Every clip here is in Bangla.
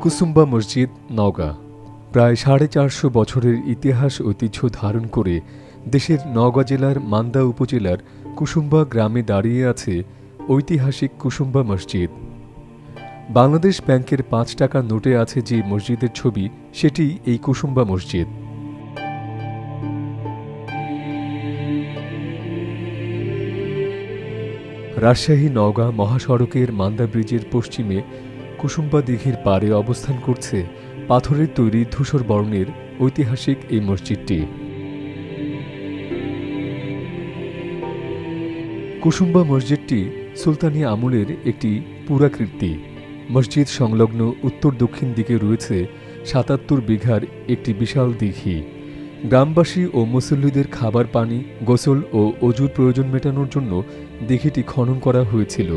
কুসুম্বা মসজিদ নওগাঁ প্রায় 450 বছরের ইতিহাস ঐতিহ্য ধারণ করে দেশের নওগাঁ জেলার মান্দা উপজেলার কুসুম্বা গ্রামে দাঁড়িয়ে আছে ঐতিহাসিক কুসুম্বা মসজিদ। বাংলাদেশ ব্যাংকের 5 টাকার নোটে আছে যে মসজিদের ছবি, সেটি এই কুসুম্বা মসজিদ। রাজশাহী নওগাঁ মহাসড়কের মান্দা ব্রিজের পশ্চিমে কুসুম্বা দিঘির পাড়ে অবস্থান করছে পাথরের তৈরি ধূসর বর্ণের ঐতিহাসিক এই মসজিদটি। কুসুম্বা মসজিদটি সুলতানি আমলের একটি পুরাকীর্তি। মসজিদ সংলগ্ন উত্তর দক্ষিণ দিকে রয়েছে ৭৭ বিঘার একটি বিশাল দিঘি। গ্রামবাসী ও মুসল্লিদের খাবার পানি, গোসল ও অজুর প্রয়োজন মেটানোর জন্য দিঘিটি খনন করা হয়েছিল।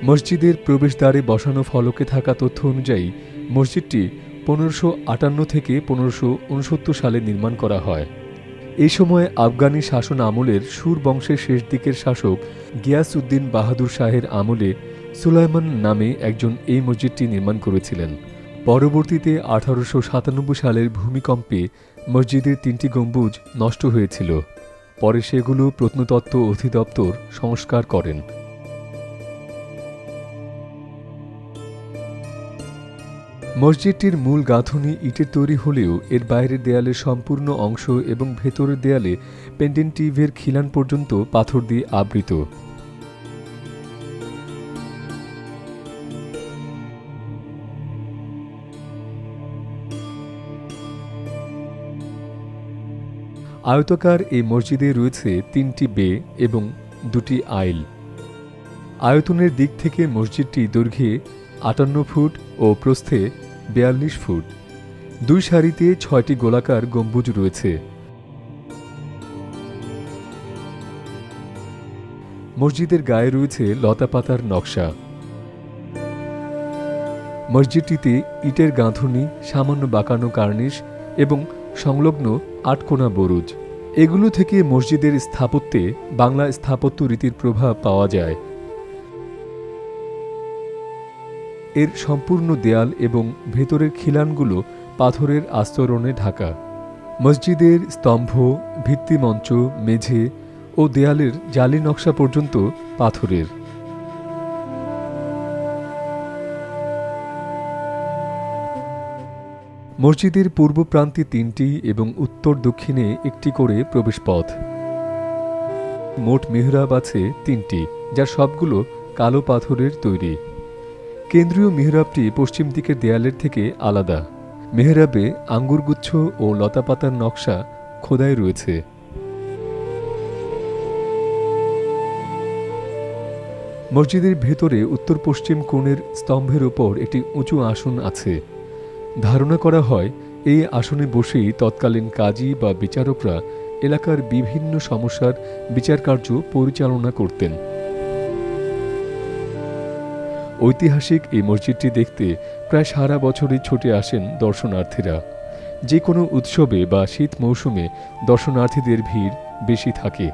মসজিদের প্রবেশদ্বারে বসানো ফলকে থাকা তথ্য অনুযায়ী মসজিদটি 1558 থেকে 1569 সালে নির্মাণ করা হয়। এই সময় আফগানি শাসন আমলের সুর বংশের শেষ দিকের শাসক গিয়াস উদ্দিন বাহাদুর শাহের আমলে সুলাইমান নামে একজন এই মসজিদটি নির্মাণ করেছিলেন। পরবর্তীতে 1897 সালের ভূমিকম্পে মসজিদের 3টি গম্বুজ নষ্ট হয়েছিল। পরে সেগুলো প্রত্নতত্ত্ব অধিদপ্তর সংস্কার করেন। মসজিদটির মূল গাঁথুনি ইটের তৈরি হলেও এর বাইরের দেয়ালের সম্পূর্ণ অংশ এবং ভেতরের দেয়ালে পেন্ডেন্টিভের খিলান পর্যন্ত পাথর দিয়ে আবৃত। আয়তাকার এই মসজিদে রয়েছে 3টি বে এবং 2টি আইল। আয়তনের দিক থেকে মসজিদটি দৈর্ঘ্যে 58 ফুট ও প্রস্থে 42 ফুট। 2 সারিতে 6টি গোলাকার গম্বুজ রয়েছে। মসজিদের গায়ে রয়েছে লতাপাতার নকশা। মসজিদটিতে ইটের গাঁথুনি, সামান্য বাঁকানো কার্নিশ এবং সংলগ্ন 8 কোণা বুরুজ। এগুলো থেকে মসজিদের স্থাপত্যে বাংলা স্থাপত্য রীতির প্রভাব পাওয়া যায়। এর সম্পূর্ণ দেয়াল এবং ভেতরের খিলানগুলো পাথরের আস্তরণে ঢাকা। মসজিদের স্তম্ভ, ভিত্তিমঞ্চ, মেঝে ও দেয়ালের জালি নকশা পর্যন্ত পাথরের। মসজিদের পূর্ব প্রান্তে 3টি এবং উত্তর দক্ষিণে 1টি করে প্রবেশপথ। মোট মিহরাব আছে 3টি, যার সবগুলো কালো পাথরের তৈরি। কেন্দ্রীয় মিহরাবটি পশ্চিম দিকের দেয়ালের থেকে আলাদা। মেহরাবে আঙ্গুরগুচ্ছ ও লতাপাতার নকশা খোদাই রয়েছে। মসজিদের ভেতরে উত্তর পশ্চিম কোণের স্তম্ভের ওপর একটি উঁচু আসন আছে। ধারণা করা হয় এই আসনে বসেই তৎকালীন কাজী বা বিচারকরা এলাকার বিভিন্ন সমস্যার বিচারকার্য পরিচালনা করতেন। ঐতিহাসিক এই মসজিদটি দেখতে প্রায় সারা বছরই ছুটে আসেন দর্শনার্থীরা। যে কোনো উৎসবে বা শীত মৌসুমে দর্শনার্থীদের ভিড় বেশি থাকে।